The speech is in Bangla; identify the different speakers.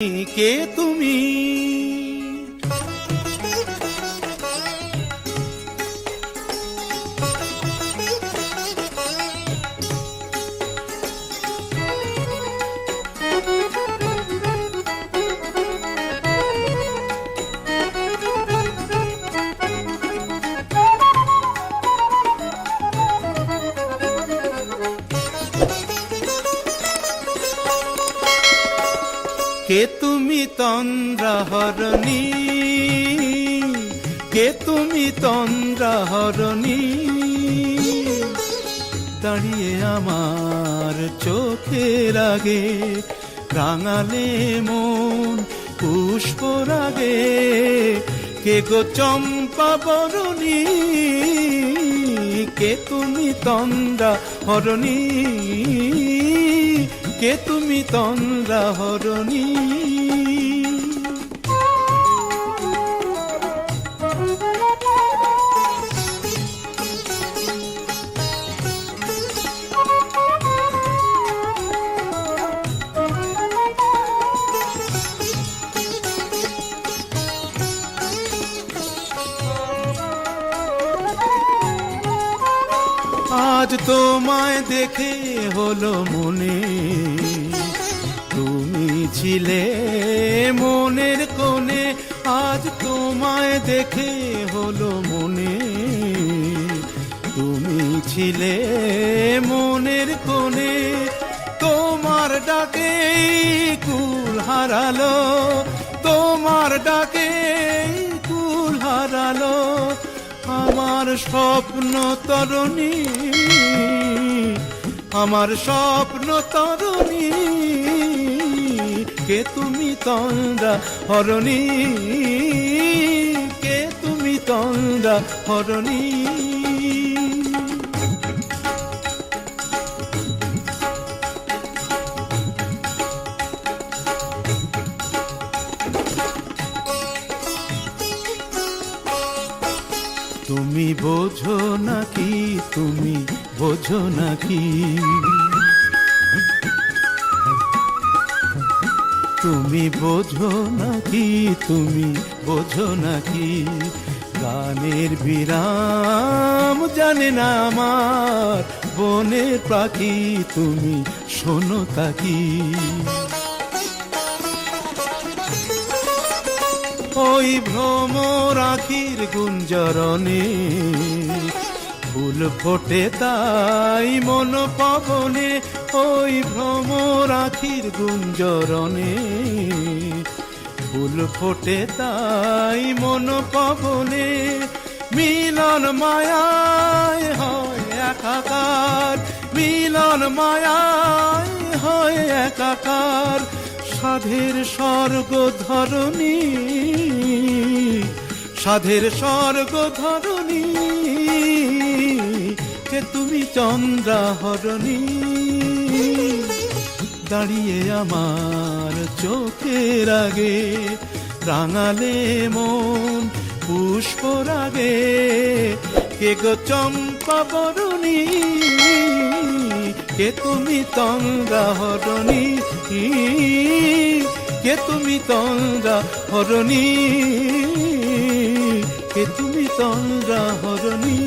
Speaker 1: কে তুমি? কে তুমি তন্দ্রাহরণী? কে তুমি তন্দ্রাহরণী? দাঁড়িয়ে আমার চোখের আগে রাঙালে মন পুষ্পরাগে। কে গো চম্পা বরণী? কে তুমি তন্দ্রাহরণী? কে তুমি তন্দ্রাহরণী? আজ তোমায় দেখে হলো মনে তুমি ছিলে মনের কোণে। আজ তোমায় দেখে হলো মনে তুমি ছিলে মনের কোণে। তোমার ডাকে কুল হারালো, তোমার ডাকে কুল হারালো আমার স্বপ্ন তরুণী, আমার স্বপ্ন তরুণী। কে তুমি তন্দ্রাহরণী? কে তুমি তন্দ্রাহরণী? তুমি বোঝো নাকি, তুমি বোঝো নাকি, তুমি বোঝো নাকি, তুমি বোঝো নাকি। গানের বিরাম জানে না আমার বনের পাখি, তুমি শোনো তাকি। ওই ভ্রমর আখির গুঞ্জরণে ফুল ফোটে তাই মন পবনে। ওই ভ্রমর আখির গুঞ্জরণে ফুল ফোটে তাই মন পবনে। মিলন মায়ায় হয় একাকার, মিলন মায়ায় হয় একাকার। সাধের স্বর্গ ধরণী, সাধের স্বর্গ ধরণী। কে তুমি তন্দ্রাহরণী? দাঁড়িয়ে আমার চোখের আগে রাঙালে মন পুষ্পরাগে। কে গো চম্পা বরণী? কে তুমি তন্দ্রাহরণী? কে তুমি তন্দ্রাহরণী? কে তুমি তন্দ্রাহরণী?